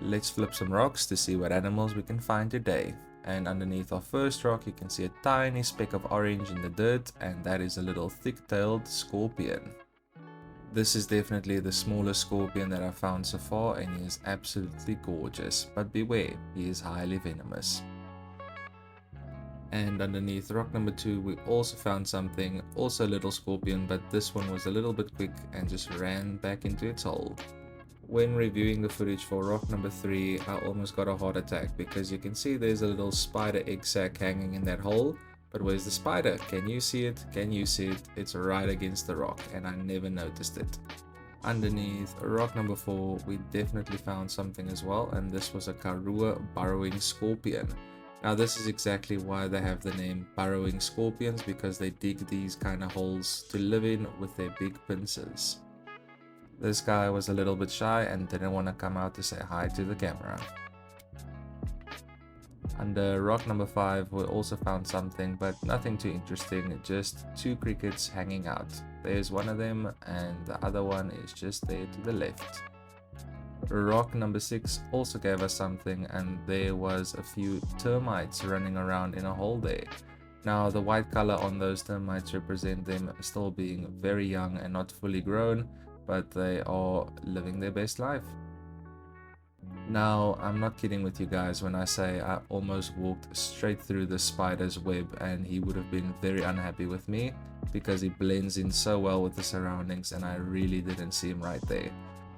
Let's flip some rocks to see what animals we can find today. And underneath our first rock you can see a tiny speck of orange in the dirt, and that is a little thick-tailed scorpion. This is definitely the smallest scorpion that I've found so far, and he is absolutely gorgeous, but beware, he is highly venomous. And underneath rock number 2 we also found something, also a little scorpion, but this one was a little bit quick and just ran back into its hole. When reviewing the footage for rock number 3, I almost got a heart attack because you can see there's a little spider egg sac hanging in that hole. But where's the spider? Can you see it? Can you see it? It's right against the rock and I never noticed it. Underneath rock number 4, we definitely found something as well, and this was a Karoo burrowing scorpion. Now this is exactly why they have the name burrowing scorpions, because they dig these kind of holes to live in with their big pincers. This guy was a little bit shy and didn't want to come out to say hi to the camera. Under rock number 5 we also found something, but nothing too interesting, just 2 crickets hanging out. There's one of them and the other one is just there to the left. Rock number 6 also gave us something, and there was a few termites running around in a hole there. Now the white color on those termites represent them still being very young and not fully grown, but they are living their best life. Now I'm not kidding with you guys when I say I almost walked straight through the spider's web, and he would have been very unhappy with me because he blends in so well with the surroundings and I really didn't see him right there.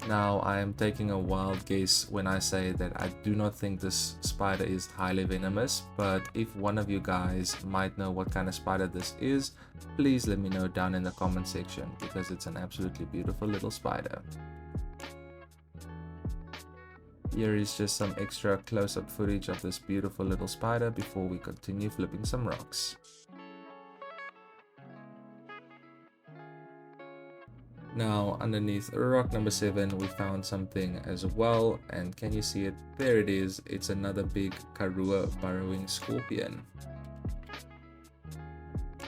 Now I am taking a wild guess when I say that I do not think this spider is highly venomous, but if one of you guys might know what kind of spider this is, please let me know down in the comment section, because it's an absolutely beautiful little spider. Here is just some extra close-up footage of this beautiful little spider before we continue flipping some rocks. Now underneath rock number 7 we found something as well, and can you see it? There it is. It's another big Karoo burrowing scorpion.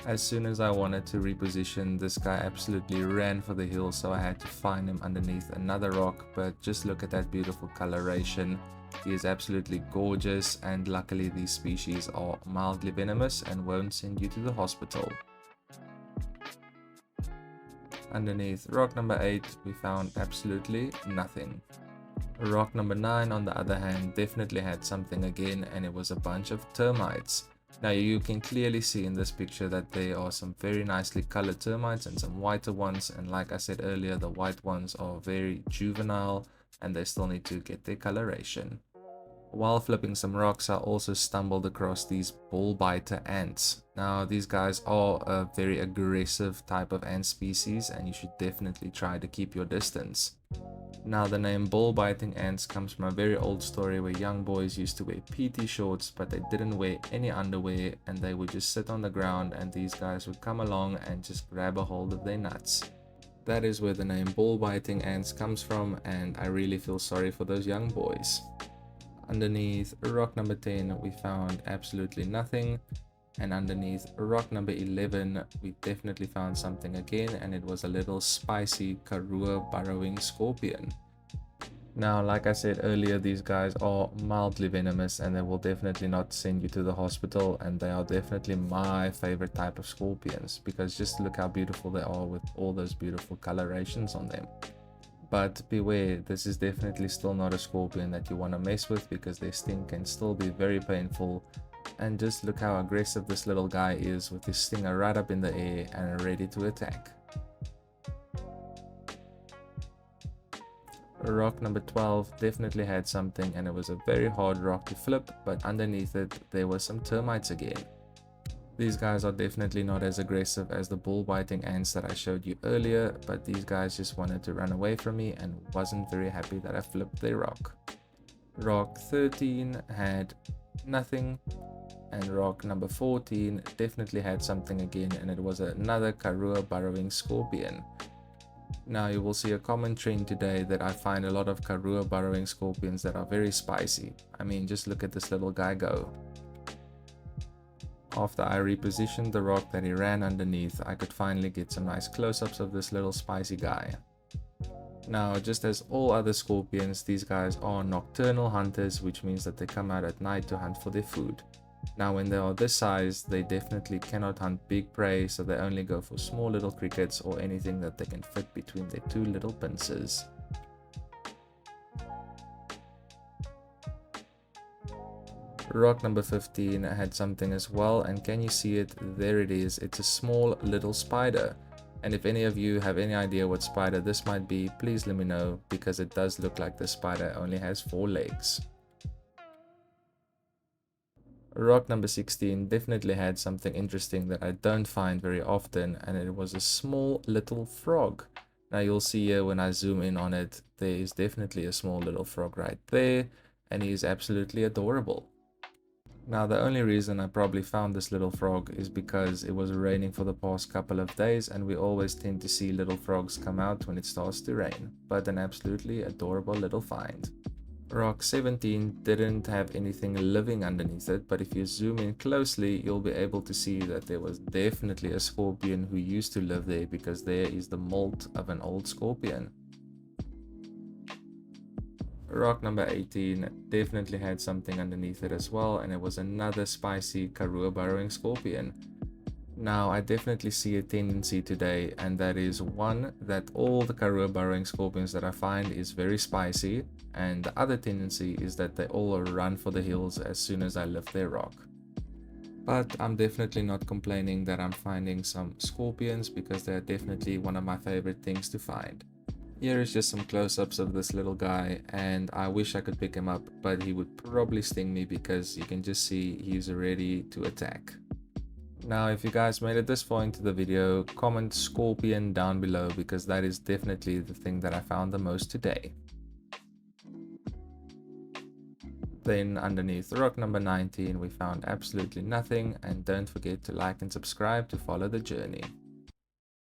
As soon as I wanted to reposition, this guy absolutely ran for the hill, so I had to find him underneath another rock. But just look at that beautiful coloration. He is absolutely gorgeous, and luckily these species are mildly venomous and won't send you to the hospital. Underneath rock number 8 we found absolutely nothing. Rock number 9 on the other hand definitely had something again, and it was a bunch of termites. Now you can clearly see in this picture that there are some very nicely colored termites and some whiter ones, and like I said earlier, the white ones are very juvenile and they still need to get their coloration. While flipping some rocks I also stumbled across these ball biter ants. Now these guys are a very aggressive type of ant species, and you should definitely try to keep your distance. Now the name ball biting ants comes from a very old story where young boys used to wear PT shorts, but they didn't wear any underwear, and they would just sit on the ground and these guys would come along and just grab a hold of their nuts. That is where the name ball biting ants comes from, and I really feel sorry for those young boys. Underneath rock number 10 we found absolutely nothing, and underneath rock number 11 we definitely found something again, and it was a little spicy Karoo burrowing scorpion. Now like I said earlier, these guys are mildly venomous and they will definitely not send you to the hospital, and they are definitely my favorite type of scorpions because just look how beautiful they are with all those beautiful colorations on them. But beware, this is definitely still not a scorpion that you want to mess with because their sting can still be very painful. And just look how aggressive this little guy is with his stinger right up in the air and ready to attack. Rock number 12 definitely had something, and it was a very hard rock to flip, but underneath it there were some termites again. These guys are definitely not as aggressive as the bull biting ants that I showed you earlier, but these guys just wanted to run away from me and wasn't very happy that I flipped their rock. Rock 13 had nothing, and rock number 14 definitely had something again, and it was another Karoo burrowing scorpion. Now you will see a common trend today that I find a lot of Karoo burrowing scorpions that are very spicy. I mean, just look at this little guy go. After I repositioned the rock that he ran underneath, I could finally get some nice close-ups of this little spicy guy. Now, just as all other scorpions, these guys are nocturnal hunters, which means that they come out at night to hunt for their food. Now, when they are this size, they definitely cannot hunt big prey, so they only go for small little crickets or anything that they can fit between their two little pincers. Rock number 15 had something as well, and can you see it? There it is. It's a small little spider. And if any of you have any idea what spider this might be, please let me know, because it does look like the spider only has 4 legs. Rock number 16 definitely had something interesting that I don't find very often, and it was a small little frog. Now you'll see here when I zoom in on it, there is definitely a small little frog right there, and he is absolutely adorable. Now the only reason I probably found this little frog is because it was raining for the past couple of days, and we always tend to see little frogs come out when it starts to rain, but an absolutely adorable little find. Rock 17 didn't have anything living underneath it, but if you zoom in closely, you'll be able to see that there was definitely a scorpion who used to live there, because there is the molt of an old scorpion. Rock number 18 definitely had something underneath it as well, and it was another spicy Karoo burrowing scorpion. Now I definitely see a tendency today, and that is one, that all the Karoo burrowing scorpions that I find is very spicy, and the other tendency is that they all run for the hills as soon as I lift their rock. But I'm definitely not complaining that I'm finding some scorpions, because they're definitely one of my favorite things to find. Here is just some close-ups of this little guy, and I wish I could pick him up, but he would probably sting me, because you can just see he's ready to attack. Now, if you guys made it this far into the video, comment scorpion down below, because that is definitely the thing that I found the most today. Then underneath rock number 19, we found absolutely nothing, and don't forget to like and subscribe to follow the journey.